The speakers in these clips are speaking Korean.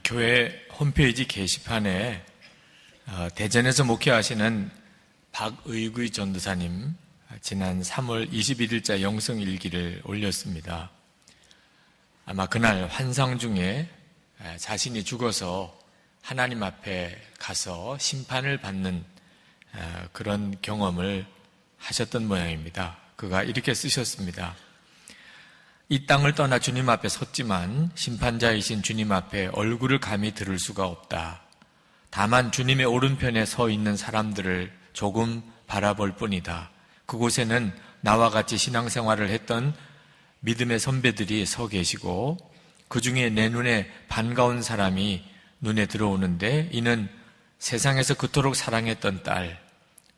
교회 홈페이지 게시판에 대전에서 목회하시는 박의구이 전도사님 지난 3월 21일자 영성일기를 올렸습니다. 아마 그날 환상 중에 자신이 죽어서 하나님 앞에 가서 심판을 받는 그런 경험을 하셨던 모양입니다. 그가 이렇게 쓰셨습니다. 이 땅을 떠나 주님 앞에 섰지만 심판자이신 주님 앞에 얼굴을 감히 들을 수가 없다. 다만 주님의 오른편에 서 있는 사람들을 조금 바라볼 뿐이다. 그곳에는 나와 같이 신앙생활을 했던 믿음의 선배들이 서 계시고 그 중에 내 눈에 반가운 사람이 눈에 들어오는데 이는 세상에서 그토록 사랑했던 딸,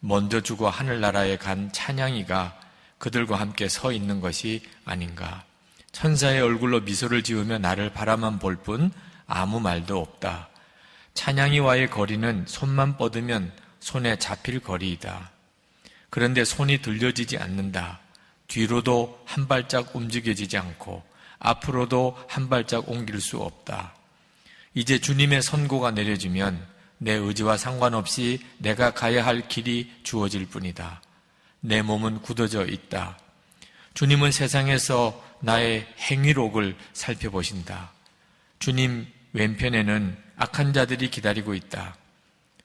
먼저 죽어 하늘나라에 간 찬양이가 그들과 함께 서 있는 것이 아닌가. 천사의 얼굴로 미소를 지으며 나를 바라만 볼 뿐 아무 말도 없다. 찬양이와의 거리는 손만 뻗으면 손에 잡힐 거리이다. 그런데 손이 들려지지 않는다. 뒤로도 한 발짝 움직여지지 않고 앞으로도 한 발짝 옮길 수 없다. 이제 주님의 선고가 내려지면 내 의지와 상관없이 내가 가야 할 길이 주어질 뿐이다. 내 몸은 굳어져 있다. 주님은 세상에서 나의 행위록을 살펴보신다. 주님 왼편에는 악한 자들이 기다리고 있다.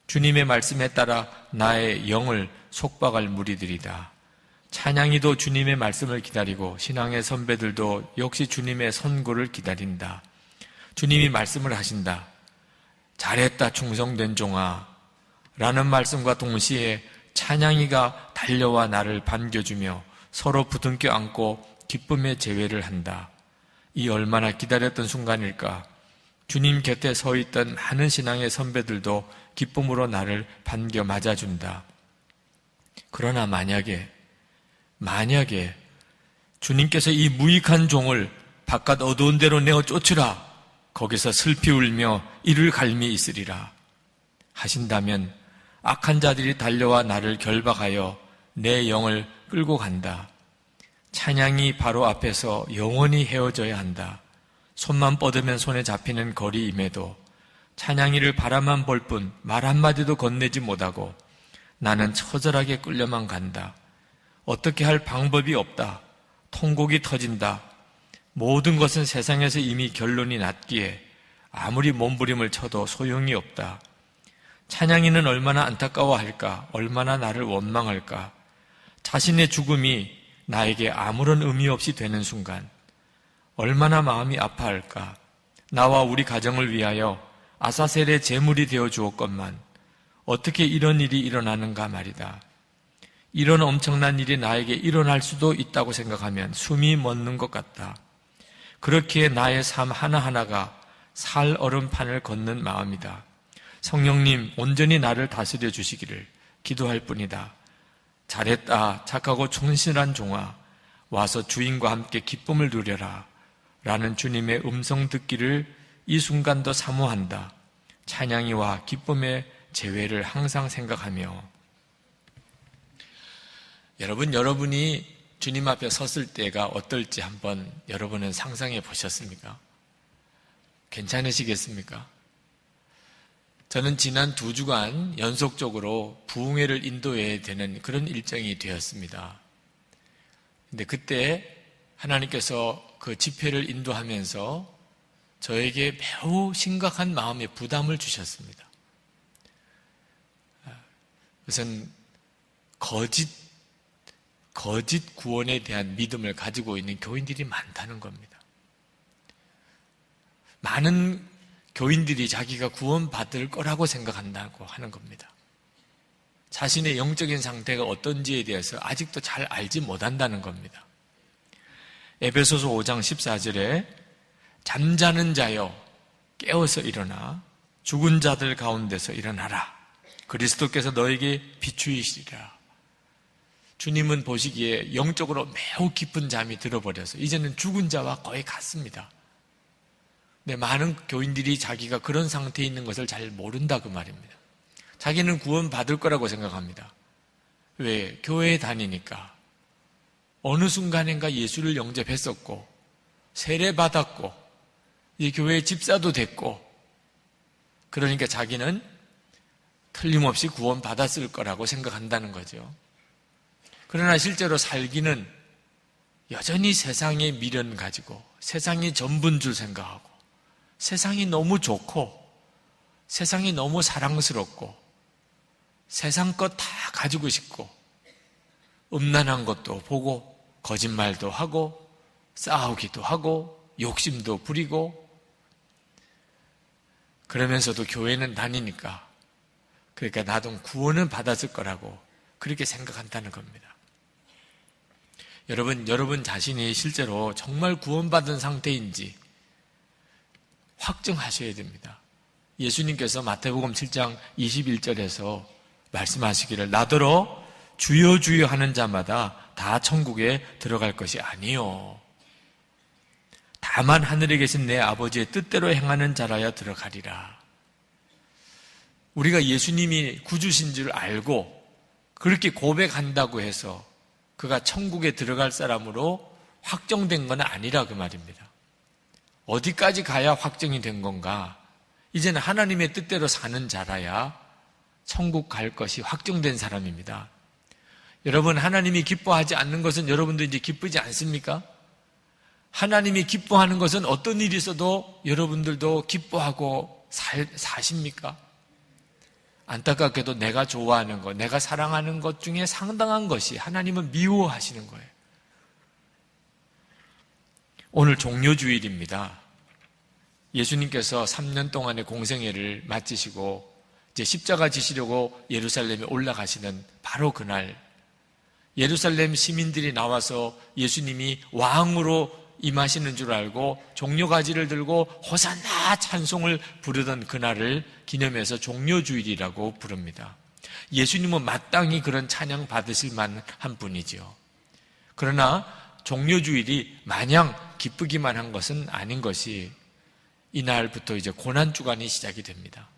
주님의 말씀에 따라 나의 영을 속박할 무리들이다. 찬양이도 주님의 말씀을 기다리고 신앙의 선배들도 역시 주님의 선고를 기다린다. 주님이 말씀을 하신다. 잘했다 충성된 종아 라는 말씀과 동시에 찬양이가 달려와 나를 반겨주며 서로 부둥켜 안고 기쁨의 제외를 한다. 이 얼마나 기다렸던 순간일까. 주님 곁에 서 있던 많은 신앙의 선배들도 기쁨으로 나를 반겨 맞아준다. 그러나 만약에 주님께서 이 무익한 종을 바깥 어두운 데로 내어 쫓으라. 거기서 슬피 울며 이를 갈미 있으리라 하신다면 악한 자들이 달려와 나를 결박하여 내 영을 끌고 간다. 찬양이 바로 앞에서 영원히 헤어져야 한다. 손만 뻗으면 손에 잡히는 거리임에도 찬양이를 바라만 볼 뿐 말 한마디도 건네지 못하고 나는 처절하게 끌려만 간다. 어떻게 할 방법이 없다. 통곡이 터진다. 모든 것은 세상에서 이미 결론이 났기에 아무리 몸부림을 쳐도 소용이 없다. 찬양이는 얼마나 안타까워할까? 얼마나 나를 원망할까? 자신의 죽음이 나에게 아무런 의미 없이 되는 순간 얼마나 마음이 아파할까? 나와 우리 가정을 위하여 아사셀의 제물이 되어 주었건만 어떻게 이런 일이 일어나는가 말이다. 이런 엄청난 일이 나에게 일어날 수도 있다고 생각하면 숨이 멎는 것 같다. 그렇기에 나의 삶 하나하나가 살 얼음판을 걷는 마음이다. 성령님 온전히 나를 다스려 주시기를 기도할 뿐이다. 잘했다 착하고 충실한 종아 와서 주인과 함께 기쁨을 누려라 라는 주님의 음성 듣기를 이 순간도 사모한다. 찬양이와 기쁨의 재회를 항상 생각하며 여러분이 주님 앞에 섰을 때가 어떨지 한번 여러분은 상상해 보셨습니까? 괜찮으시겠습니까? 저는 지난 2주간 연속적으로 부흥회를 인도해야 되는 그런 일정이 되었습니다. 근데 그때 하나님께서 그 집회를 인도하면서 저에게 매우 심각한 마음의 부담을 주셨습니다. 그것은 거짓 구원에 대한 믿음을 가지고 있는 교인들이 많다는 겁니다. 많은 교인들이 자기가 구원받을 거라고 생각한다고 하는 겁니다. 자신의 영적인 상태가 어떤지에 대해서 아직도 잘 알지 못한다는 겁니다. 에베소서 5장 14절에 잠자는 자여 깨어서 일어나 죽은 자들 가운데서 일어나라. 그리스도께서 너에게 비추이시리라. 주님은 보시기에 영적으로 매우 깊은 잠이 들어버려서 이제는 죽은 자와 거의 같습니다. 근데 많은 교인들이 자기가 그런 상태에 있는 것을 잘 모른다 그 말입니다. 자기는 구원받을 거라고 생각합니다. 왜? 교회에 다니니까. 어느 순간인가 예수를 영접했었고 세례받았고 이제 교회 집사도 됐고 그러니까 자기는 틀림없이 구원받았을 거라고 생각한다는 거죠. 그러나 실제로 살기는 여전히 세상의 미련 가지고 세상이 전부인 줄 생각하고 세상이 너무 좋고 세상이 너무 사랑스럽고 세상 것 다 가지고 싶고 음란한 것도 보고 거짓말도 하고 싸우기도 하고 욕심도 부리고 그러면서도 교회는 다니니까 그러니까 나도 구원은 받았을 거라고 그렇게 생각한다는 겁니다. 여러분 자신이 실제로 정말 구원받은 상태인지 확정하셔야 됩니다. 예수님께서 마태복음 7장 21절에서 말씀하시기를 나더러 주여 주여 하는 자마다 다 천국에 들어갈 것이 아니요 다만 하늘에 계신 내 아버지의 뜻대로 행하는 자라야 들어가리라. 우리가 예수님이 구주신 줄 알고 그렇게 고백한다고 해서 그가 천국에 들어갈 사람으로 확정된 건 아니라 그 말입니다. 어디까지 가야 확정이 된 건가? 이제는 하나님의 뜻대로 사는 자라야 천국 갈 것이 확정된 사람입니다. 여러분, 하나님이 기뻐하지 않는 것은 여러분도 이제 기쁘지 않습니까? 하나님이 기뻐하는 것은 어떤 일이 있어도 여러분들도 기뻐하고 사십니까? 안타깝게도 내가 좋아하는 것, 내가 사랑하는 것 중에 상당한 것이 하나님은 미워하시는 거예요. 오늘 종료주일입니다. 예수님께서 3년 동안의 공생애를 마치시고 이제 십자가 지시려고 예루살렘에 올라가시는 바로 그날 예루살렘 시민들이 나와서 예수님이 왕으로 임하시는 줄 알고 종려가지를 들고 호산나 찬송을 부르던 그날을 기념해서 종료주일이라고 부릅니다. 예수님은 마땅히 그런 찬양 받으실 만한 분이죠. 그러나 종료주일이 마냥 기쁘기만 한 것은 아닌 것이 이날부터 이제 고난주간이 시작이 됩니다.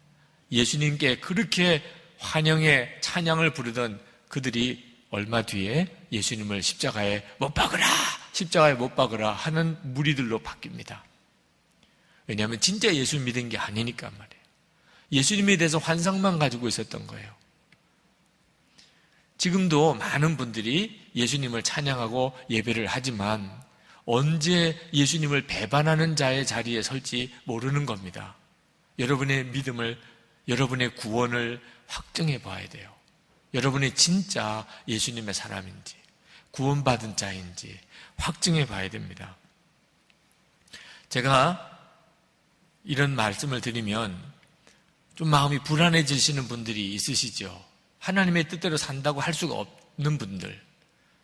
예수님께 그렇게 환영의 찬양을 부르던 그들이 얼마 뒤에 예수님을 십자가에 못 박으라! 십자가에 못 박으라 하는 무리들로 바뀝니다. 왜냐하면 진짜 예수 믿은 게 아니니까 말이에요. 예수님에 대해서 환상만 가지고 있었던 거예요. 지금도 많은 분들이 예수님을 찬양하고 예배를 하지만 언제 예수님을 배반하는 자의 자리에 설지 모르는 겁니다. 여러분의 믿음을, 여러분의 구원을 확정해 봐야 돼요. 여러분이 진짜 예수님의 사람인지 구원받은 자인지 확증해 봐야 됩니다. 제가 이런 말씀을 드리면 좀 마음이 불안해지시는 분들이 있으시죠. 하나님의 뜻대로 산다고 할 수가 없는 분들,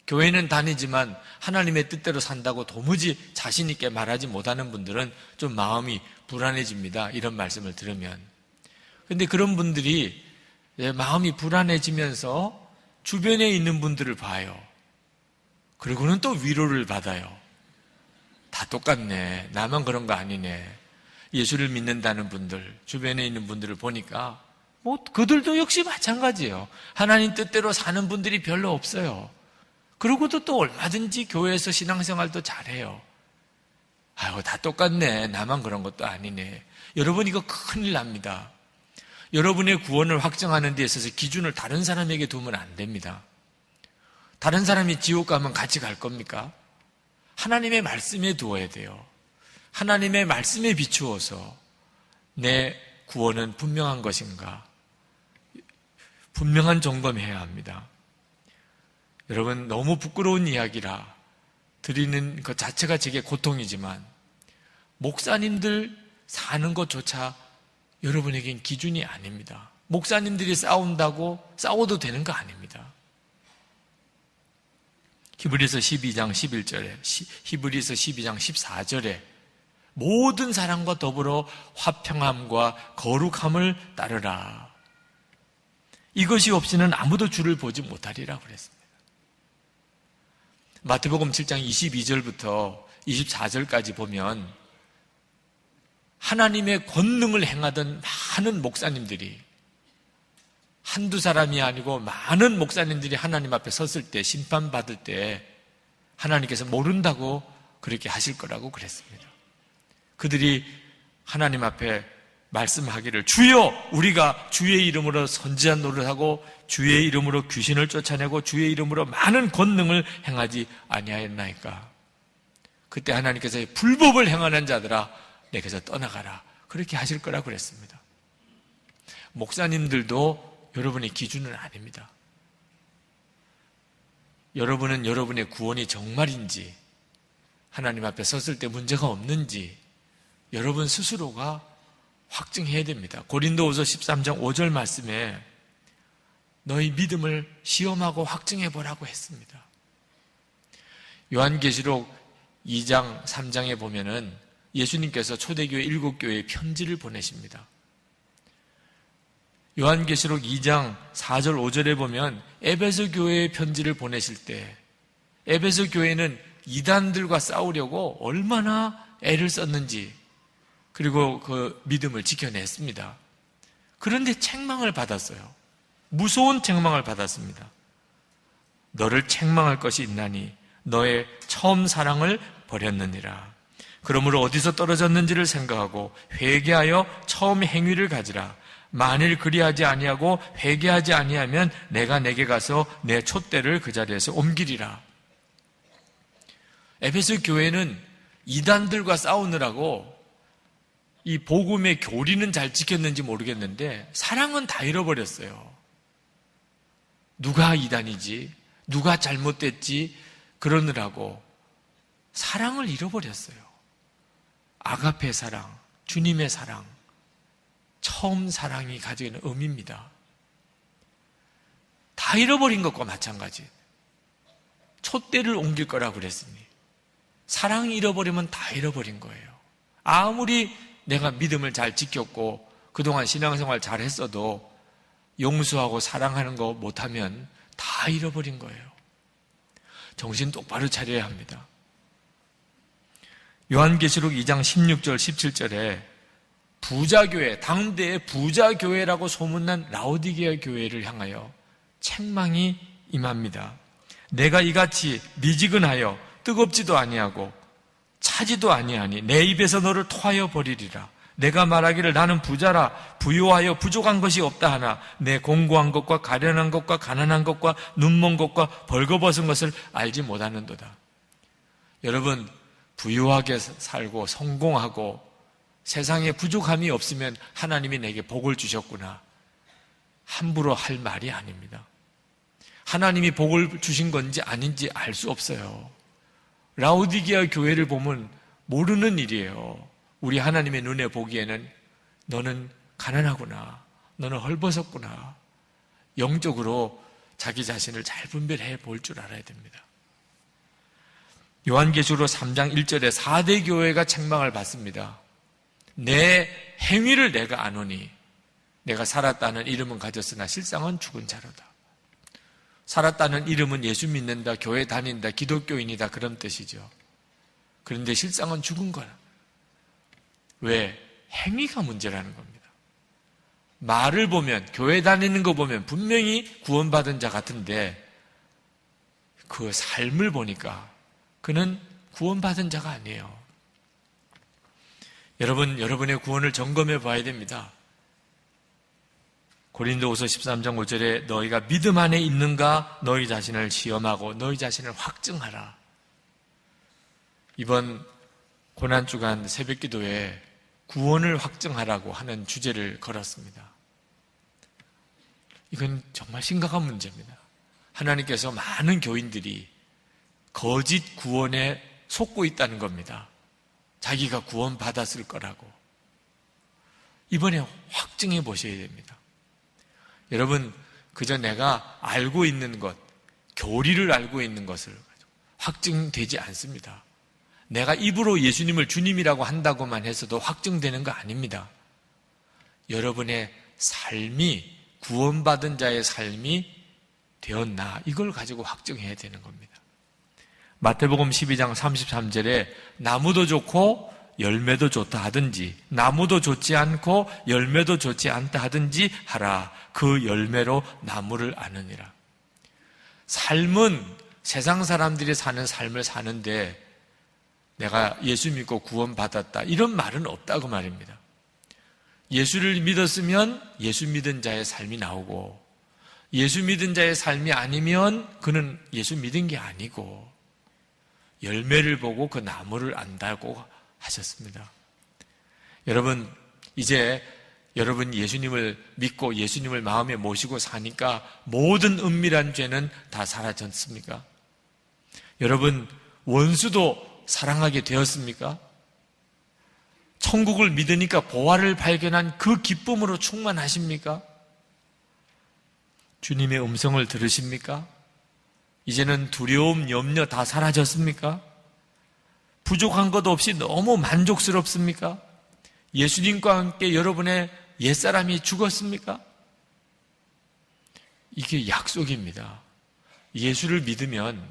교회는 다니지만 하나님의 뜻대로 산다고 도무지 자신 있게 말하지 못하는 분들은 좀 마음이 불안해집니다. 이런 말씀을 들으면. 그런데 그런 분들이 마음이 불안해지면서 주변에 있는 분들을 봐요. 그리고는 또 위로를 받아요. 다 똑같네. 나만 그런 거 아니네. 예수를 믿는다는 분들, 주변에 있는 분들을 보니까 그들도 역시 마찬가지예요. 하나님 뜻대로 사는 분들이 별로 없어요. 그러고도 또 얼마든지 교회에서 신앙생활도 잘해요. 아이고, 다 똑같네. 나만 그런 것도 아니네. 여러분, 이거 큰일 납니다. 여러분의 구원을 확정하는 데 있어서 기준을 다른 사람에게 두면 안 됩니다. 다른 사람이 지옥 가면 같이 갈 겁니까? 하나님의 말씀에 두어야 돼요. 하나님의 말씀에 비추어서 내 구원은 분명한 것인가? 분명한 점검해야 합니다. 여러분, 너무 부끄러운 이야기라 드리는 것 자체가 제게 고통이지만 목사님들 사는 것조차 여러분에겐 기준이 아닙니다. 목사님들이 싸운다고 싸워도 되는 거 아닙니다. 히브리서 12장 11절에, 히브리서 12장 14절에 모든 사람과 더불어 화평함과 거룩함을 따르라. 이것이 없이는 아무도 주를 보지 못하리라 그랬습니다. 마태복음 7장 22절부터 24절까지 보면 하나님의 권능을 행하던 많은 목사님들이 한두 사람이 아니고 많은 목사님들이 하나님 앞에 섰을 때 심판받을 때 하나님께서 모른다고 그렇게 하실 거라고 그랬습니다. 그들이 하나님 앞에 말씀하기를 주여 우리가 주의 이름으로 선지한 노릇하고 주의 이름으로 귀신을 쫓아내고 주의 이름으로 많은 권능을 행하지 아니하였나이까. 그때 하나님께서 불법을 행하는 자들아 내게서 떠나가라 그렇게 하실 거라고 그랬습니다. 목사님들도 여러분의 기준은 아닙니다. 여러분은 여러분의 구원이 정말인지 하나님 앞에 섰을 때 문제가 없는지 여러분 스스로가 확증해야 됩니다. 고린도후서 13장 5절 말씀에 너희 믿음을 시험하고 확증해 보라고 했습니다. 요한계시록 2장 3장에 보면은 예수님께서 초대교회 7교회에 편지를 보내십니다. 요한계시록 2장 4절 5절에 보면 에베소 교회에 편지를 보내실 때 에베소 교회는 이단들과 싸우려고 얼마나 애를 썼는지 그리고 그 믿음을 지켜냈습니다. 그런데 책망을 받았어요. 무서운 책망을 받았습니다. 너를 책망할 것이 있나니 너의 처음 사랑을 버렸느니라. 그러므로 어디서 떨어졌는지를 생각하고 회개하여 처음 행위를 가지라. 만일 그리하지 아니하고 회개하지 아니하면 내가 내게 가서 내 촛대를 그 자리에서 옮기리라. 에베소 교회는 이단들과 싸우느라고 이 복음의 교리는 잘 지켰는지 모르겠는데 사랑은 다 잃어버렸어요. 누가 이단이지, 누가 잘못됐지 그러느라고 사랑을 잃어버렸어요. 아가페 사랑, 주님의 사랑, 처음 사랑이 가지고 있는 의미입니다. 다 잃어버린 것과 마찬가지. 촛대를 옮길 거라고 그랬으니 사랑이 잃어버리면 다 잃어버린 거예요. 아무리 내가 믿음을 잘 지켰고 그동안 신앙생활 잘 했어도 용서하고 사랑하는 거 못하면 다 잃어버린 거예요. 정신 똑바로 차려야 합니다. 요한계시록 2장 16절 17절에 부자교회, 당대의 부자교회라고 소문난 라오디게아 교회를 향하여 책망이 임합니다. 내가 이같이 미지근하여 뜨겁지도 아니하고 차지도 아니하니 내 입에서 너를 토하여 버리리라. 내가 말하기를 나는 부자라 부유하여 부족한 것이 없다 하나 내 공고한 것과 가련한 것과 가난한 것과 눈먼 것과 벌거벗은 것을 알지 못하는도다. 여러분, 부유하게 살고 성공하고 세상에 부족함이 없으면 하나님이 내게 복을 주셨구나, 함부로 할 말이 아닙니다. 하나님이 복을 주신 건지 아닌지 알 수 없어요. 라오디게아 교회를 보면 모르는 일이에요. 우리 하나님의 눈에 보기에는 너는 가난하구나, 너는 헐벗었구나, 영적으로 자기 자신을 잘 분별해 볼 줄 알아야 됩니다. 요한계시록 3장 1절에 4대 교회가 책망을 받습니다. 내 행위를 내가 아노니 내가 살았다는 이름은 가졌으나 실상은 죽은 자로다. 살았다는 이름은 예수 믿는다, 교회 다닌다, 기독교인이다 그런 뜻이죠. 그런데 실상은 죽은 거라. 왜? 행위가 문제라는 겁니다. 말을 보면, 교회 다니는 거 보면 분명히 구원받은 자 같은데 그 삶을 보니까 그는 구원받은 자가 아니에요. 여러분, 여러분의 구원을 점검해 봐야 됩니다. 고린도후서 13장 5절에 너희가 믿음 안에 있는가 너희 자신을 시험하고 너희 자신을 확증하라. 이번 고난주간 새벽기도에 구원을 확증하라고 하는 주제를 걸었습니다. 이건 정말 심각한 문제입니다. 하나님께서 많은 교인들이 거짓 구원에 속고 있다는 겁니다. 자기가 구원받았을 거라고. 이번에 확증해 보셔야 됩니다. 여러분, 그저 내가 알고 있는 것, 교리를 알고 있는 것을 확증되지 않습니다. 내가 입으로 예수님을 주님이라고 한다고만 해서도 확증되는 거 아닙니다. 여러분의 삶이 구원받은 자의 삶이 되었나, 이걸 가지고 확증해야 되는 겁니다. 마태복음 12장 33절에 나무도 좋고 열매도 좋다 하든지 나무도 좋지 않고 열매도 좋지 않다 하든지 하라. 그 열매로 나무를 아느니라. 삶은 세상 사람들이 사는 삶을 사는데 내가 예수 믿고 구원받았다 이런 말은 없다고 말입니다. 예수를 믿었으면 예수 믿은 자의 삶이 나오고, 예수 믿은 자의 삶이 아니면 그는 예수 믿은 게 아니고, 열매를 보고 그 나무를 안다고 하셨습니다. 여러분, 이제 여러분 예수님을 믿고 예수님을 마음에 모시고 사니까 모든 은밀한 죄는 다 사라졌습니까? 여러분, 원수도 사랑하게 되었습니까? 천국을 믿으니까 보화를 발견한 그 기쁨으로 충만하십니까? 주님의 음성을 들으십니까? 이제는 두려움, 염려 다 사라졌습니까? 부족한 것 없이 너무 만족스럽습니까? 예수님과 함께 여러분의 옛사람이 죽었습니까? 이게 약속입니다. 예수를 믿으면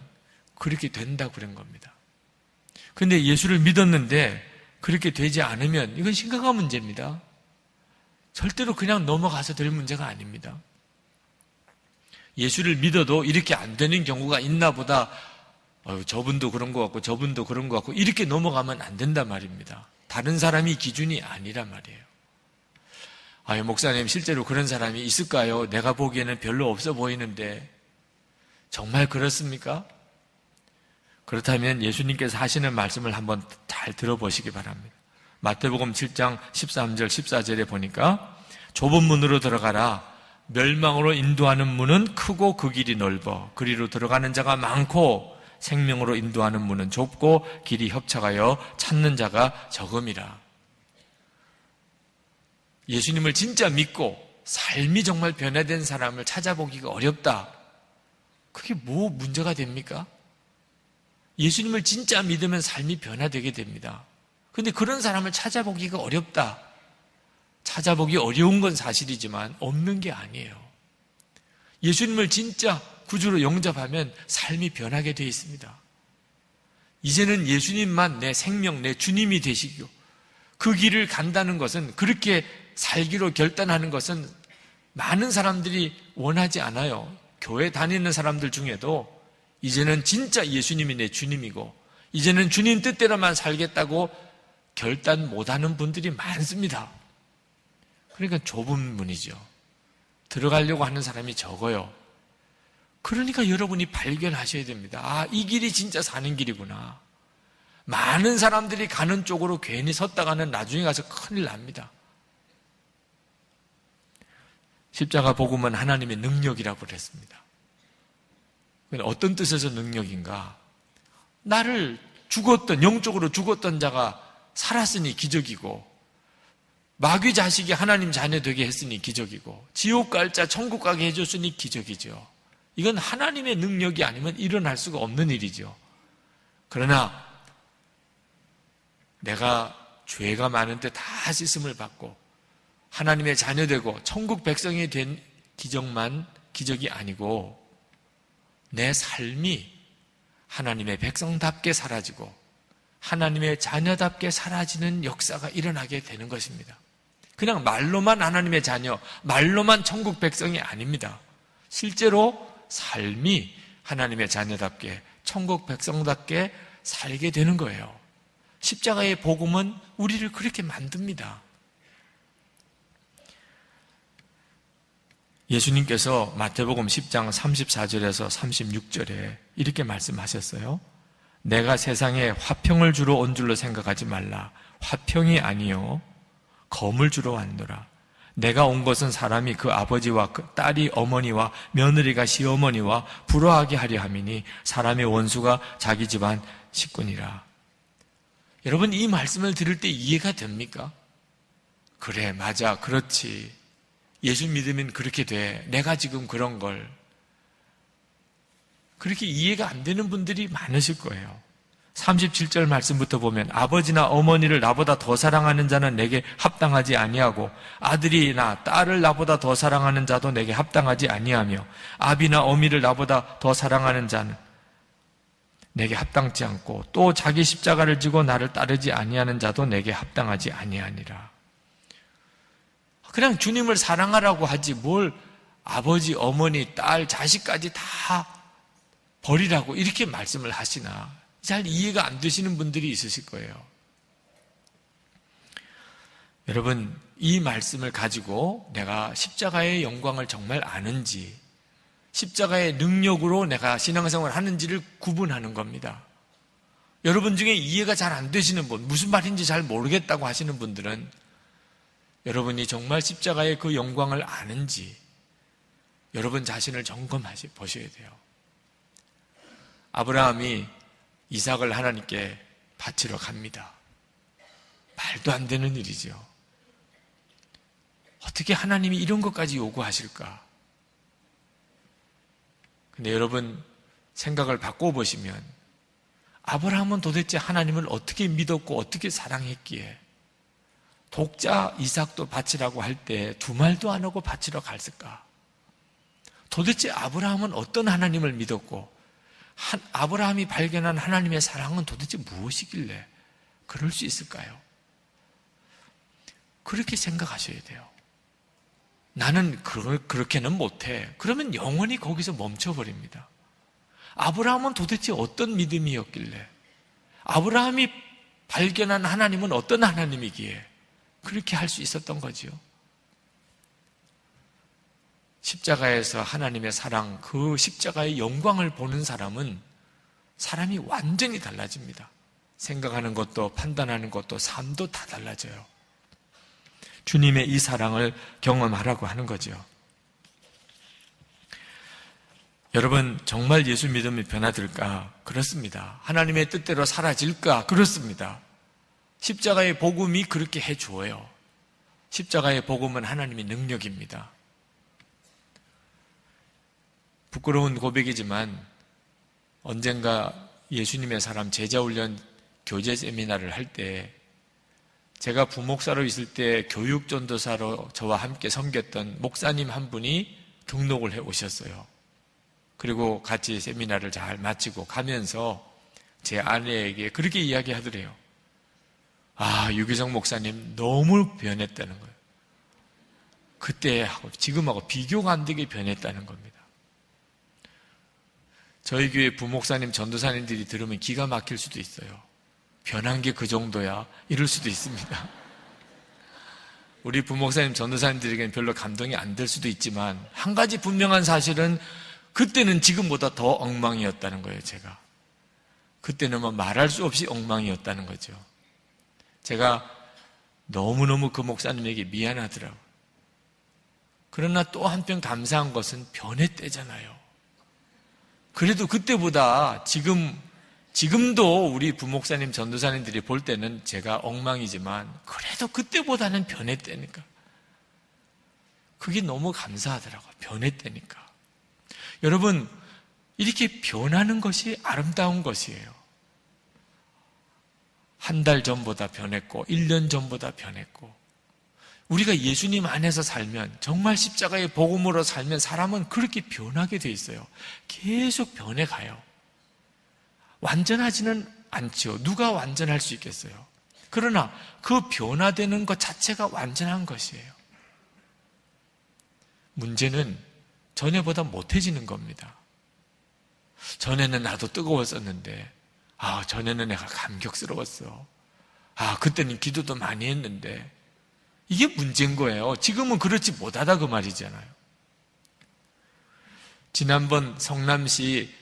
그렇게 된다고 그런 겁니다. 그런데 예수를 믿었는데 그렇게 되지 않으면 이건 심각한 문제입니다. 절대로 그냥 넘어가서 될 문제가 아닙니다. 예수를 믿어도 이렇게 안 되는 경우가 있나 보다, 저분도 그런 것 같고 저분도 그런 것 같고 이렇게 넘어가면 안 된단 말입니다. 다른 사람이 기준이 아니란 말이에요. 목사님, 실제로 그런 사람이 있을까요? 내가 보기에는 별로 없어 보이는데 정말 그렇습니까? 그렇다면 예수님께서 하시는 말씀을 한번 잘 들어보시기 바랍니다. 마태복음 7장 13절 14절에 보니까 좁은 문으로 들어가라. 멸망으로 인도하는 문은 크고 그 길이 넓어 그리로 들어가는 자가 많고 생명으로 인도하는 문은 좁고 길이 협착하여 찾는 자가 적음이라. 예수님을 진짜 믿고 삶이 정말 변화된 사람을 찾아보기가 어렵다. 그게 뭐 문제가 됩니까? 예수님을 진짜 믿으면 삶이 변화되게 됩니다. 그런데 그런 사람을 찾아보기가 어렵다. 찾아보기 어려운 건 사실이지만 없는 게 아니에요. 예수님을 진짜 구주로 영접하면 삶이 변하게 되어 있습니다. 이제는 예수님만 내 생명, 내 주님이 되시고 그 길을 간다는 것은, 그렇게 살기로 결단하는 것은 많은 사람들이 원하지 않아요. 교회 다니는 사람들 중에도 이제는 진짜 예수님이 내 주님이고 이제는 주님 뜻대로만 살겠다고 결단 못하는 분들이 많습니다. 그러니까 좁은 문이죠. 들어가려고 하는 사람이 적어요. 그러니까 여러분이 발견하셔야 됩니다. 이 길이 진짜 사는 길이구나. 많은 사람들이 가는 쪽으로 괜히 섰다가는 나중에 가서 큰일 납니다. 십자가 복음은 하나님의 능력이라고 그랬습니다. 어떤 뜻에서 능력인가? 나를 영적으로 죽었던 자가 살았으니 기적이고, 마귀 자식이 하나님 자녀 되게 했으니 기적이고, 지옥 갈 자 천국 가게 해줬으니 기적이죠. 이건 하나님의 능력이 아니면 일어날 수가 없는 일이죠. 그러나 내가 죄가 많은데 다 씻음을 받고 하나님의 자녀 되고 천국 백성이 된 기적만 기적이 아니고, 내 삶이 하나님의 백성답게 사라지고 하나님의 자녀답게 사라지는 역사가 일어나게 되는 것입니다. 그냥 말로만 하나님의 자녀, 말로만 천국 백성이 아닙니다. 실제로 삶이 하나님의 자녀답게, 천국 백성답게 살게 되는 거예요. 십자가의 복음은 우리를 그렇게 만듭니다. 예수님께서 마태복음 10장 34절에서 36절에 이렇게 말씀하셨어요. 내가 세상에 화평을 주러 온 줄로 생각하지 말라. 화평이 아니요 검을 주러 왔노라. 내가 온 것은 사람이 그 아버지와 그 딸이 어머니와 며느리가 시어머니와 부러워하게 하려 함이니 사람의 원수가 자기 집안 식구니라. 여러분, 이 말씀을 들을 때 이해가 됩니까? 그래, 맞아, 그렇지. 예수 믿으면 그렇게 돼. 내가 지금 그런 걸. 그렇게 이해가 안 되는 분들이 많으실 거예요. 37절 말씀부터 보면 아버지나 어머니를 나보다 더 사랑하는 자는 내게 합당하지 아니하고 아들이나 딸을 나보다 더 사랑하는 자도 내게 합당하지 아니하며 아비나 어미를 나보다 더 사랑하는 자는 내게 합당치 않고 또 자기 십자가를 지고 나를 따르지 아니하는 자도 내게 합당하지 아니하니라. 그냥 주님을 사랑하라고 하지 뭘 아버지, 어머니, 딸, 자식까지 다 버리라고 이렇게 말씀을 하시나, 잘 이해가 안 되시는 분들이 있으실 거예요. 여러분, 이 말씀을 가지고 내가 십자가의 영광을 정말 아는지, 십자가의 능력으로 내가 신앙생활을 하는지를 구분하는 겁니다. 여러분 중에 이해가 잘 안 되시는 분, 무슨 말인지 잘 모르겠다고 하시는 분들은 여러분이 정말 십자가의 그 영광을 아는지 여러분 자신을 보셔야 돼요. 아브라함이 이삭을 하나님께 바치러 갑니다. 말도 안 되는 일이죠. 어떻게 하나님이 이런 것까지 요구하실까? 근데 여러분 생각을 바꿔보시면 아브라함은 도대체 하나님을 어떻게 믿었고 어떻게 사랑했기에 독자 이삭도 바치라고 할 때 두 말도 안 하고 바치러 갔을까? 도대체 아브라함은 어떤 하나님을 믿었고 아브라함이 발견한 하나님의 사랑은 도대체 무엇이길래 그럴 수 있을까요? 그렇게 생각하셔야 돼요. 나는 그렇게는 못해. 그러면 영원히 거기서 멈춰버립니다. 아브라함은 도대체 어떤 믿음이었길래, 아브라함이 발견한 하나님은 어떤 하나님이기에 그렇게 할 수 있었던 거지요. 십자가에서 하나님의 사랑, 그 십자가의 영광을 보는 사람은 사람이 완전히 달라집니다. 생각하는 것도 판단하는 것도 삶도 다 달라져요. 주님의 이 사랑을 경험하라고 하는 거죠. 여러분, 정말 예수 믿음이 변화될까? 그렇습니다. 하나님의 뜻대로 사라질까? 그렇습니다. 십자가의 복음이 그렇게 해주어요. 십자가의 복음은 하나님의 능력입니다. 부끄러운 고백이지만 언젠가 예수님의 사람 제자훈련 교제 세미나를 할 때 제가 부목사로 있을 때 교육전도사로 저와 함께 섬겼던 목사님 한 분이 등록을 해 오셨어요. 그리고 같이 세미나를 잘 마치고 가면서 제 아내에게 그렇게 이야기하더래요. 아, 유기성 목사님 너무 변했다는 거예요. 그때하고 지금하고 비교가 안 되게 변했다는 겁니다. 저희 교회 부목사님, 전도사님들이 들으면 기가 막힐 수도 있어요. 변한 게 그 정도야? 이럴 수도 있습니다. 우리 부목사님, 전도사님들에게는 별로 감동이 안 될 수도 있지만 한 가지 분명한 사실은 그때는 지금보다 더 엉망이었다는 거예요, 제가. 그때는 뭐 말할 수 없이 엉망이었다는 거죠. 제가 너무너무 그 목사님에게 미안하더라고요. 그러나 또 한편 감사한 것은 변했대잖아요. 그래도 그때보다 지금도 우리 부목사님, 전도사님들이 볼 때는 제가 엉망이지만 그래도 그때보다는 변했다니까. 그게 너무 감사하더라고요. 변했다니까. 여러분, 이렇게 변하는 것이 아름다운 것이에요. 한 달 전보다 변했고 1년 전보다 변했고 우리가 예수님 안에서 살면 정말 십자가의 복음으로 살면 사람은 그렇게 변하게 돼 있어요. 계속 변해가요. 완전하지는 않죠. 누가 완전할 수 있겠어요? 그러나 그 변화되는 것 자체가 완전한 것이에요. 문제는 전에보다 못해지는 겁니다. 전에는 나도 뜨거웠었는데 전에는 내가 감격스러웠어. 그때는 기도도 많이 했는데 이게 문제인 거예요. 지금은 그렇지 못하다 그 말이잖아요. 지난번 성남시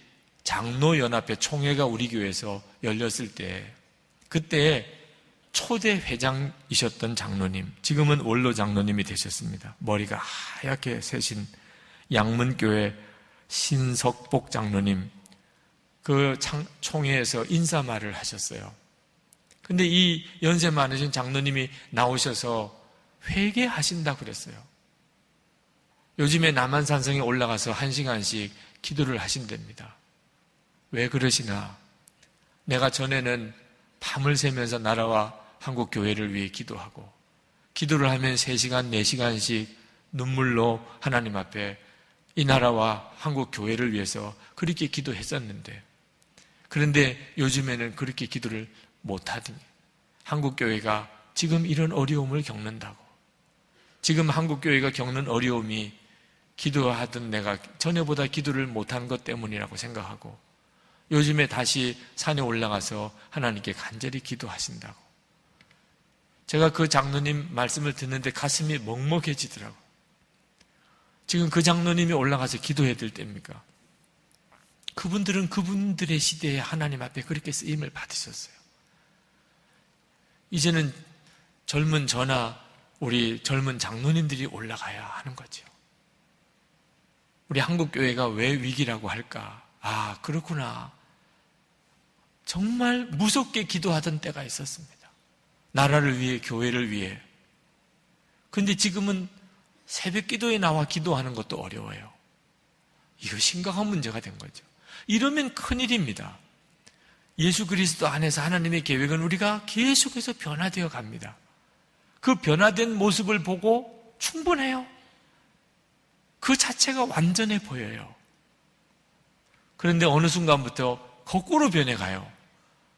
장로연합회 총회가 우리 교회에서 열렸을 때 그때 초대 회장이셨던 장로님, 지금은 원로 장로님이 되셨습니다. 머리가 하얗게 새신 양문교회 신석복 장로님, 그 총회에서 인사말을 하셨어요. 근데 이 연세 많으신 장로님이 나오셔서 회개하신다 그랬어요. 요즘에 남한산성에 올라가서 1시간씩 기도를 하신답니다. 왜 그러시나? 내가 전에는 밤을 새면서 나라와 한국 교회를 위해 기도하고 기도를 하면 3시간, 4시간씩 눈물로 하나님 앞에 이 나라와 한국 교회를 위해서 그렇게 기도했었는데 그런데 요즘에는 그렇게 기도를 못하더니 한국 교회가 지금 이런 어려움을 겪는다고. 지금 한국 교회가 겪는 어려움이 기도하던 내가 전에보다 기도를 못한 것 때문이라고 생각하고 요즘에 다시 산에 올라가서 하나님께 간절히 기도하신다고. 제가 그 장로님 말씀을 듣는데 가슴이 먹먹해지더라고요. 지금 그 장로님이 올라가서 기도해야 될 때입니까? 그분들은 그분들의 시대에 하나님 앞에 그렇게 쓰임을 받으셨어요. 이제는 젊은 저나 우리 젊은 장로님들이 올라가야 하는 거죠. 우리 한국교회가 왜 위기라고 할까? 아, 그렇구나. 정말 무섭게 기도하던 때가 있었습니다. 나라를 위해, 교회를 위해. 근데 지금은 새벽 기도에 나와 기도하는 것도 어려워요. 이거 심각한 문제가 된 거죠. 이러면 큰일입니다. 예수 그리스도 안에서 하나님의 계획은 우리가 계속해서 변화되어 갑니다. 그 변화된 모습을 보고 충분해요. 그 자체가 완전해 보여요. 그런데 어느 순간부터 거꾸로 변해가요.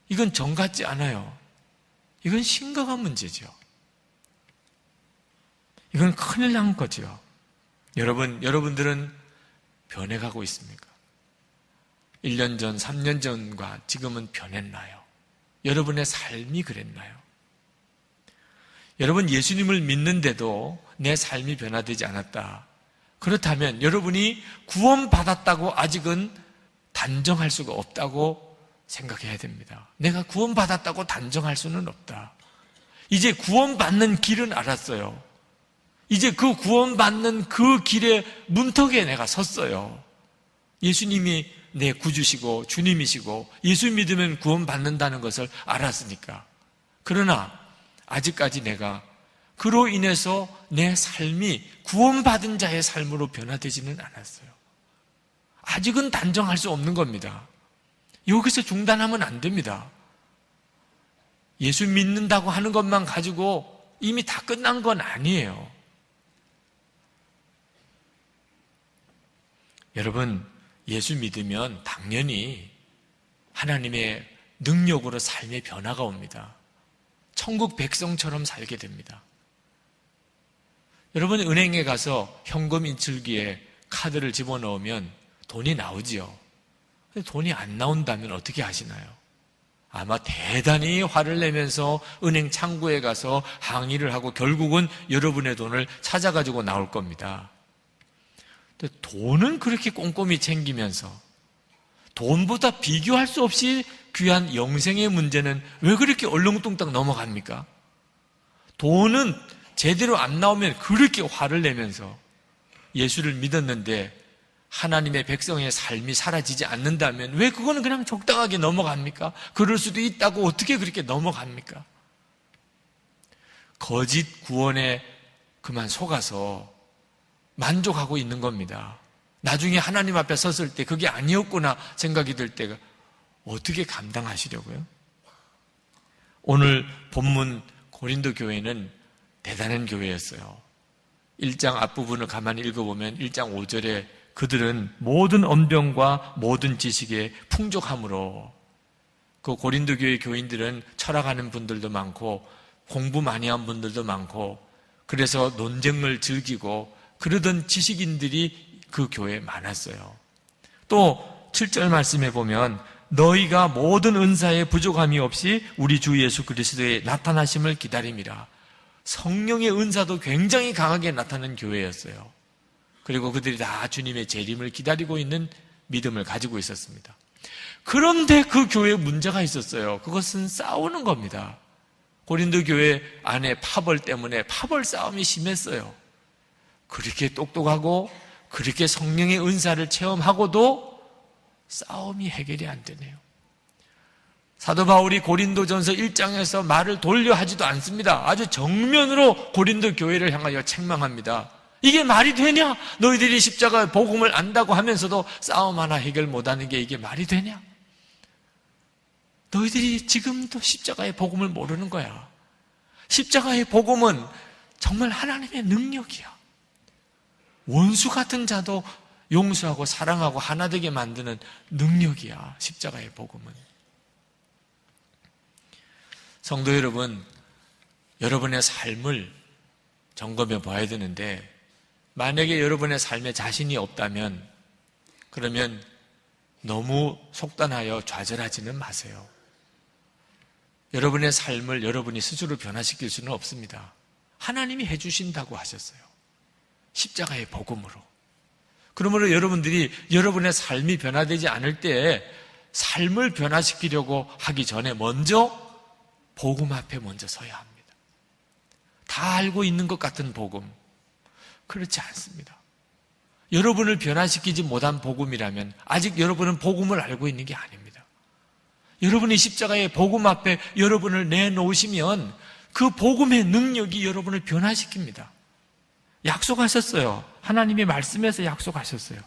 이건 정 같지 않아요. 이건 심각한 문제죠. 이건 큰일 난 거죠. 여러분들은 변해가고 있습니까? 1년 전, 3년 전과 지금은 변했나요? 여러분의 삶이 그랬나요? 여러분 예수님을 믿는데도 내 삶이 변화되지 않았다. 그렇다면 여러분이 구원받았다고 아직은 단정할 수가 없다고 생각해야 됩니다. 내가 구원받았다고 단정할 수는 없다. 이제 구원받는 길은 알았어요. 이제 그 구원받는 그 길의 문턱에 내가 섰어요. 예수님이 내 구주시고 주님이시고 예수 믿으면 구원받는다는 것을 알았으니까. 그러나 아직까지 내가 그로 인해서 내 삶이 구원받은 자의 삶으로 변화되지는 않았어요. 아직은 단정할 수 없는 겁니다. 여기서 중단하면 안 됩니다. 예수 믿는다고 하는 것만 가지고 이미 다 끝난 건 아니에요. 여러분, 예수 믿으면 당연히 하나님의 능력으로 삶의 변화가 옵니다. 천국 백성처럼 살게 됩니다. 여러분, 은행에 가서 현금 인출기에 카드를 집어넣으면 돈이 나오지요. 근데 돈이 안 나온다면 어떻게 하시나요? 아마 대단히 화를 내면서 은행 창구에 가서 항의를 하고 결국은 여러분의 돈을 찾아가지고 나올 겁니다. 근데 돈은 그렇게 꼼꼼히 챙기면서 돈보다 비교할 수 없이 귀한 영생의 문제는 왜 그렇게 얼렁뚱땅 넘어갑니까? 돈은 제대로 안 나오면 그렇게 화를 내면서 예수를 믿었는데 하나님의 백성의 삶이 사라지지 않는다면 왜 그거는 그냥 적당하게 넘어갑니까? 그럴 수도 있다고 어떻게 그렇게 넘어갑니까? 거짓 구원에 그만 속아서 만족하고 있는 겁니다. 나중에 하나님 앞에 섰을 때 그게 아니었구나 생각이 들 때가 어떻게 감당하시려고요? 오늘 본문 고린도 교회는 대단한 교회였어요. 1장 앞부분을 가만히 읽어보면 1장 5절에 그들은 모든 언변과 모든 지식에 풍족함으로, 그 고린도 교회 교인들은 철학하는 분들도 많고 공부 많이 한 분들도 많고 그래서 논쟁을 즐기고 그러던 지식인들이 그 교회에 많았어요. 또 7절 말씀에 보면 너희가 모든 은사에 부족함이 없이 우리 주 예수 그리스도의 나타나심을 기다림이라. 성령의 은사도 굉장히 강하게 나타나는 교회였어요. 그리고 그들이 다 주님의 재림을 기다리고 있는 믿음을 가지고 있었습니다. 그런데 그 교회에 문제가 있었어요. 그것은 싸우는 겁니다. 고린도 교회 안에 파벌 때문에 파벌 싸움이 심했어요. 그렇게 똑똑하고 그렇게 성령의 은사를 체험하고도 싸움이 해결이 안 되네요. 사도 바울이 고린도전서 1장에서 말을 돌려 하지도 않습니다. 아주 정면으로 고린도 교회를 향하여 책망합니다. 이게 말이 되냐? 너희들이 십자가의 복음을 안다고 하면서도 싸움 하나 해결 못하는 게 이게 말이 되냐? 너희들이 지금도 십자가의 복음을 모르는 거야. 십자가의 복음은 정말 하나님의 능력이야. 원수 같은 자도 용서하고 사랑하고 하나 되게 만드는 능력이야, 십자가의 복음은. 성도 여러분, 여러분의 삶을 점검해 봐야 되는데 만약에 여러분의 삶에 자신이 없다면 그러면 너무 속단하여 좌절하지는 마세요. 여러분의 삶을 여러분이 스스로 변화시킬 수는 없습니다. 하나님이 해주신다고 하셨어요. 십자가의 복음으로. 그러므로 여러분들이 여러분의 삶이 변화되지 않을 때 삶을 변화시키려고 하기 전에 먼저 복음 앞에 먼저 서야 합니다. 다 알고 있는 것 같은 복음. 그렇지 않습니다. 여러분을 변화시키지 못한 복음이라면 아직 여러분은 복음을 알고 있는 게 아닙니다. 여러분이 십자가의 복음 앞에 여러분을 내놓으시면 그 복음의 능력이 여러분을 변화시킵니다. 약속하셨어요. 하나님이 말씀에서 약속하셨어요.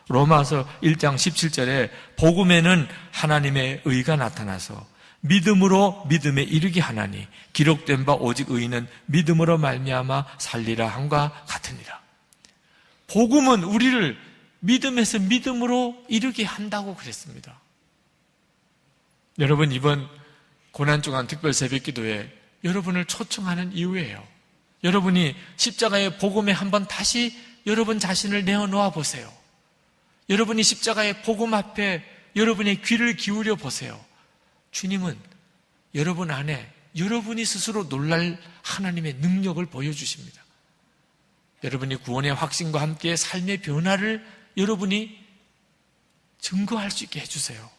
로마서 1장 17절에 복음에는 하나님의 의가 나타나서 믿음으로 믿음에 이르게 하나니 기록된 바 오직 의인은 믿음으로 말미암아 살리라 함과 같으니라. 복음은 우리를 믿음에서 믿음으로 이르게 한다고 그랬습니다. 여러분, 이번 고난주간 특별 새벽기도에 여러분을 초청하는 이유예요. 여러분이 십자가의 복음에 한번 다시 여러분 자신을 내어놓아 보세요. 여러분이 십자가의 복음 앞에 여러분의 귀를 기울여 보세요. 주님은 여러분 안에 여러분이 스스로 놀랄 하나님의 능력을 보여주십니다. 여러분이 구원의 확신과 함께 삶의 변화를 여러분이 증거할 수 있게 해주세요.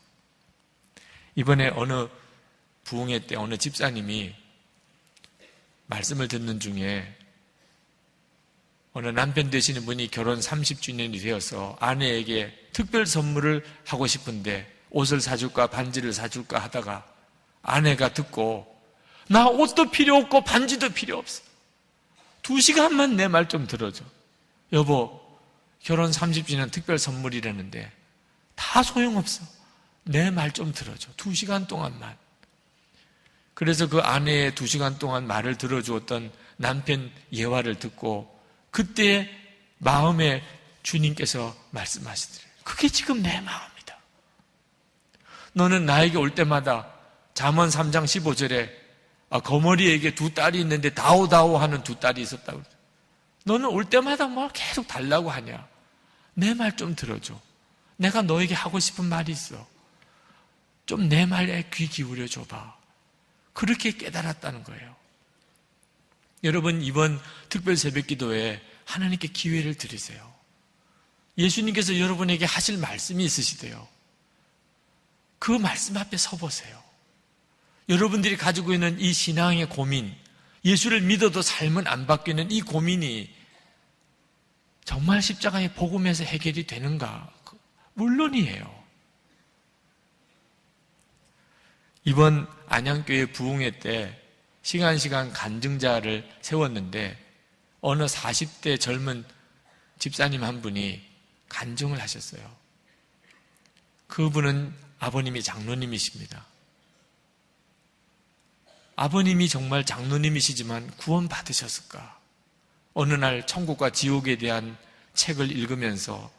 이번에 어느 부흥회 때 어느 집사님이 말씀을 듣는 중에 어느 남편 되시는 분이 결혼 30주년이 되어서 아내에게 특별 선물을 하고 싶은데 옷을 사줄까 반지를 사줄까 하다가 아내가 듣고 나 옷도 필요 없고 반지도 필요 없어. 2시간만 내 말 좀 들어줘. 여보, 결혼 30주년 특별 선물이라는데 다 소용없어. 내 말 좀 들어줘. 2시간 동안만. 그래서 그 아내의 2시간 동안 말을 들어주었던 남편 예화를 듣고 그때 마음에 주님께서 말씀하시더래요. 그게 지금 내 마음이다. 너는 나에게 올 때마다 잠언 3장 15절에 거머리에게 2 딸이 있는데 다오다오 하는 2 딸이 있었다고. 너는 올 때마다 뭘 계속 달라고 하냐. 내 말 좀 들어줘. 내가 너에게 하고 싶은 말이 있어. 좀 내 말에 귀 기울여 줘봐. 그렇게 깨달았다는 거예요. 여러분, 이번 특별 새벽 기도에 하나님께 기회를 드리세요. 예수님께서 여러분에게 하실 말씀이 있으시대요. 그 말씀 앞에 서보세요. 여러분들이 가지고 있는 이 신앙의 고민, 예수를 믿어도 삶은 안 바뀌는 이 고민이 정말 십자가의 복음에서 해결이 되는가? 물론이에요. 이번 안양교회 부흥회 때 시간 간증자를 세웠는데 어느 40대 젊은 집사님 한 분이 간증을 하셨어요. 그분은 아버님이 장로님이십니다. 아버님이 정말 장로님이시지만 구원 받으셨을까? 어느 날 천국과 지옥에 대한 책을 읽으면서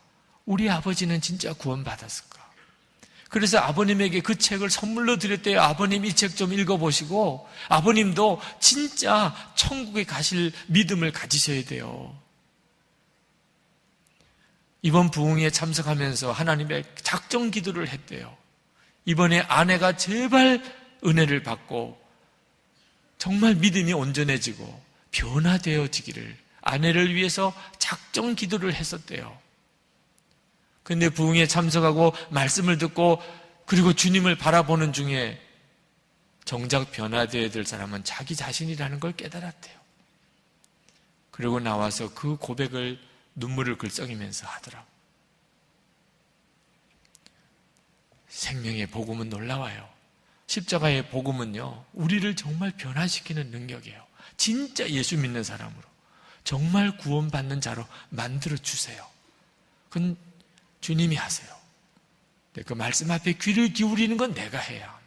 우리 아버지는 진짜 구원 받았을까? 그래서 아버님에게 그 책을 선물로 드렸대요. 아버님 이 책 좀 읽어보시고 아버님도 진짜 천국에 가실 믿음을 가지셔야 돼요. 이번 부흥에 참석하면서 하나님의 작정 기도를 했대요. 이번에 아내가 제발 은혜를 받고 정말 믿음이 온전해지고 변화되어지기를 아내를 위해서 작정 기도를 했었대요. 근데 부흥에 참석하고 말씀을 듣고 그리고 주님을 바라보는 중에 정작 변화되어야 될 사람은 자기 자신이라는 걸 깨달았대요. 그리고 나와서 그 고백을 눈물을 글썽이면서 하더라고요. 생명의 복음은 놀라워요. 십자가의 복음은요, 우리를 정말 변화시키는 능력이에요. 진짜 예수 믿는 사람으로 정말 구원받는 자로 만들어주세요. 그건 주님이 하세요. 그 말씀 앞에 귀를 기울이는 건 내가 해야 합니다.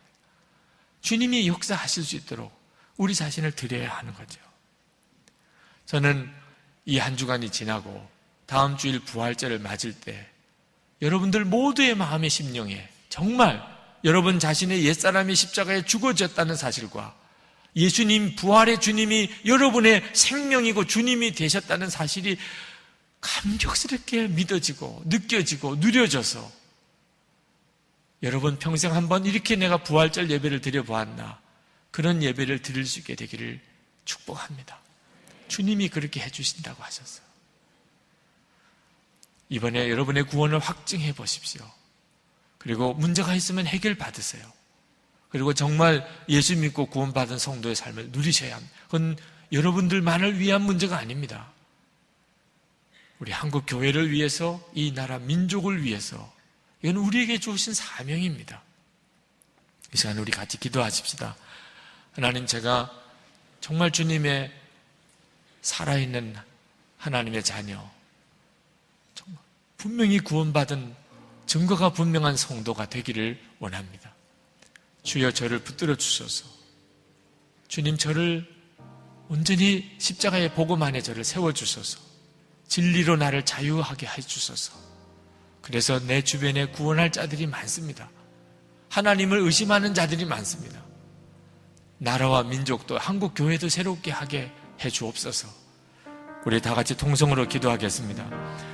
주님이 역사하실 수 있도록 우리 자신을 드려야 하는 거죠. 저는 이 한 주간이 지나고 다음 주일 부활절을 맞을 때 여러분들 모두의 마음의 심령에 정말 여러분 자신의 옛사람이 십자가에 죽어졌다는 사실과 예수님, 부활의 주님이 여러분의 생명이고 주님이 되셨다는 사실이 감격스럽게 믿어지고 느껴지고 누려져서 여러분 평생 한번 이렇게 내가 부활절 예배를 드려보았나? 그런 예배를 드릴 수 있게 되기를 축복합니다. 주님이 그렇게 해주신다고 하셨어요. 이번에 여러분의 구원을 확증해 보십시오. 그리고 문제가 있으면 해결 받으세요. 그리고 정말 예수 믿고 구원받은 성도의 삶을 누리셔야 합니다. 그건 여러분들만을 위한 문제가 아닙니다. 우리 한국 교회를 위해서, 이 나라 민족을 위해서, 이건 우리에게 주신 사명입니다. 이 시간에 우리 같이 기도하십시다. 하나님, 제가 정말 주님의 살아있는 하나님의 자녀, 정말 분명히 구원받은 증거가 분명한 성도가 되기를 원합니다. 주여, 저를 붙들어 주소서. 주님, 저를 온전히 십자가의 복음 안에 저를 세워주소서. 진리로 나를 자유하게 해주소서. 그래서 내 주변에 구원할 자들이 많습니다. 하나님을 의심하는 자들이 많습니다. 나라와 민족도, 한국 교회도 새롭게 하게 해주옵소서. 우리 다 같이 통성으로 기도하겠습니다.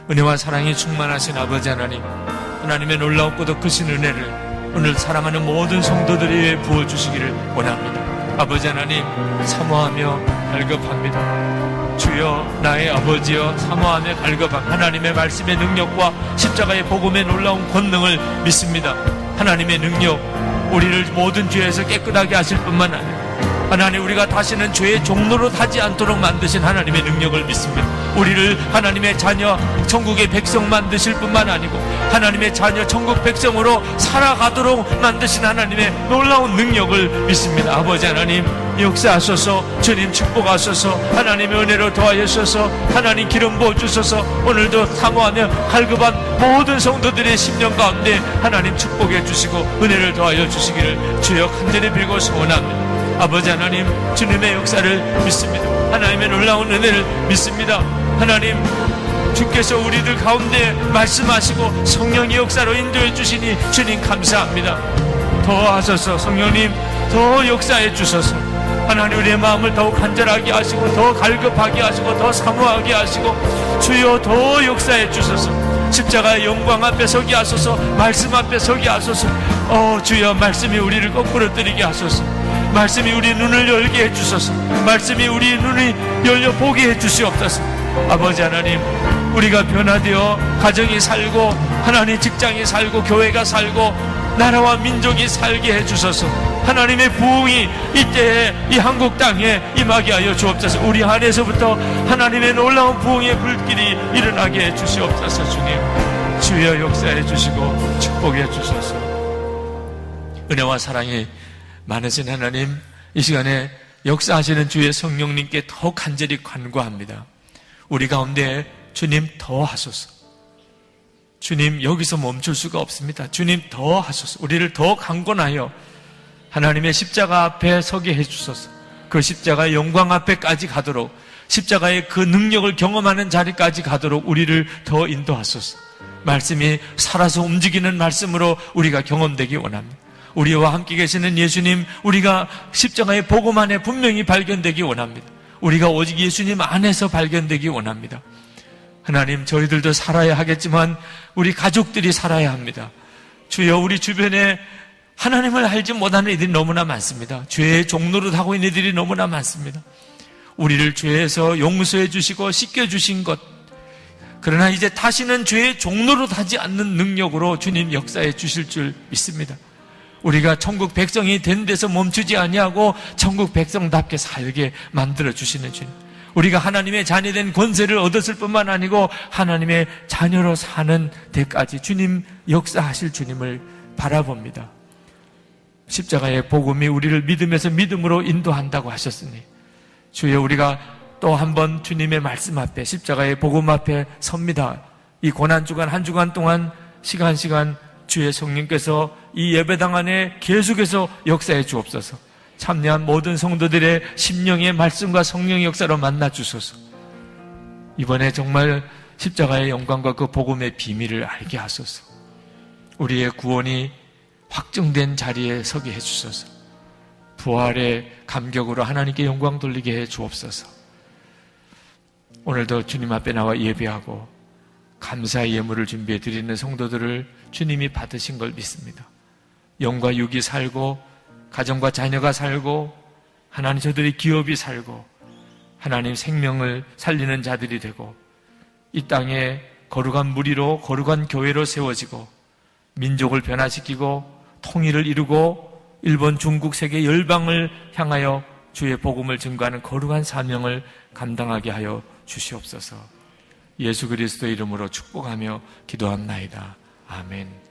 은혜와 사랑이 충만하신 아버지 하나님, 하나님의 놀라웠고도 크신 은혜를 오늘 사랑하는 모든 성도들 위해 부어주시기를 원합니다. 아버지 하나님, 사모하며 갈급합니다. 주여, 나의 아버지여, 사모하며 갈급한 하나님의 말씀의 능력과 십자가의 복음의 놀라운 권능을 믿습니다. 하나님의 능력, 우리를 모든 죄에서 깨끗하게 하실 뿐만 아니라 하나님, 우리가 다시는 죄의 종로로 타지 않도록 만드신 하나님의 능력을 믿습니다. 우리를 하나님의 자녀, 천국의 백성 만드실 뿐만 아니고 하나님의 자녀, 천국 백성으로 살아가도록 만드신 하나님의 놀라운 능력을 믿습니다. 아버지 하나님, 역사하소서. 주님 축복하소서. 하나님의 은혜로 도와주셔서 하나님 기름 부어주소서. 오늘도 사모하며 갈급한 모든 성도들의 심령 가운데 하나님 축복해 주시고 은혜를 도와줘 주시기를 주여 간절히 빌고 소원합니다. 아버지 하나님, 주님의 역사를 믿습니다. 하나님의 놀라운 은혜를 믿습니다. 하나님, 주께서 우리들 가운데 말씀하시고 성령의 역사로 인도해 주시니 주님 감사합니다. 더 하소서. 성령님, 더 역사해 주소서. 하나님, 우리의 마음을 더욱 간절하게 하시고 더 갈급하게 하시고 더 사모하게 하시고 주여 더 역사해 주소서. 십자가의 영광 앞에 서게 하소서. 말씀 앞에 서게 하소서. 주여, 말씀이 우리를 거꾸로 뜨리게 하소서. 말씀이 우리 눈을 열게 해주소서. 말씀이 우리 눈이 열려 보게 해주시옵소서. 아버지 하나님, 우리가 변화되어 가정이 살고 하나님 직장이 살고 교회가 살고 나라와 민족이 살게 해주소서. 하나님의 부흥이 이때에 이 한국 땅에 임하게 하여 주옵소서. 우리 안에서부터 하나님의 놀라운 부흥의 불길이 일어나게 해주시옵소서. 주님, 주여 역사해 주시고 축복해 주소서. 은혜와 사랑이 많으신 하나님, 이 시간에 역사하시는 주의 성령님께 더 간절히 간구합니다. 우리 가운데 주님 더 하소서. 주님, 여기서 멈출 수가 없습니다. 주님 더 하소서. 우리를 더 강권하여 하나님의 십자가 앞에 서게 해주소서. 그 십자가의 영광 앞에까지 가도록, 십자가의 그 능력을 경험하는 자리까지 가도록 우리를 더 인도하소서. 말씀이 살아서 움직이는 말씀으로 우리가 경험되기 원합니다. 우리와 함께 계시는 예수님, 우리가 십자가의 복음 안에 분명히 발견되기 원합니다. 우리가 오직 예수님 안에서 발견되기 원합니다. 하나님, 저희들도 살아야 하겠지만 우리 가족들이 살아야 합니다. 주여, 우리 주변에 하나님을 알지 못하는 이들이 너무나 많습니다. 죄의 종로로 하고 있는 이들이 너무나 많습니다. 우리를 죄에서 용서해 주시고 씻겨 주신 것, 그러나 이제 다시는 죄의 종로로 타지 않는 능력으로 주님 역사해 주실 줄 믿습니다. 우리가 천국 백성이 된 데서 멈추지 아니하고 천국 백성답게 살게 만들어 주시는 주님, 우리가 하나님의 자녀된 권세를 얻었을 뿐만 아니고 하나님의 자녀로 사는 데까지 주님 역사하실 주님을 바라봅니다. 십자가의 복음이 우리를 믿음에서 믿음으로 인도한다고 하셨으니 주여, 우리가 또 한 번 주님의 말씀 앞에, 십자가의 복음 앞에 섭니다. 이 고난주간 한 주간 동안 시간 주의 성령께서 이 예배당 안에 계속해서 역사해 주옵소서. 참여한 모든 성도들의 심령의 말씀과 성령의 역사로 만나 주소서. 이번에 정말 십자가의 영광과 그 복음의 비밀을 알게 하소서. 우리의 구원이 확정된 자리에 서게 해주소서. 부활의 감격으로 하나님께 영광 돌리게 해 주옵소서. 오늘도 주님 앞에 나와 예배하고 감사의 예물을 준비해 드리는 성도들을 주님이 받으신 걸 믿습니다. 영과 육이 살고 가정과 자녀가 살고 하나님 저들의 기업이 살고 하나님 생명을 살리는 자들이 되고 이 땅에 거룩한 무리로 거룩한 교회로 세워지고 민족을 변화시키고 통일을 이루고 일본, 중국, 세계 열방을 향하여 주의 복음을 증거하는 거룩한 사명을 감당하게 하여 주시옵소서. 예수 그리스도의 이름으로 축복하며 기도합나이다. 아멘.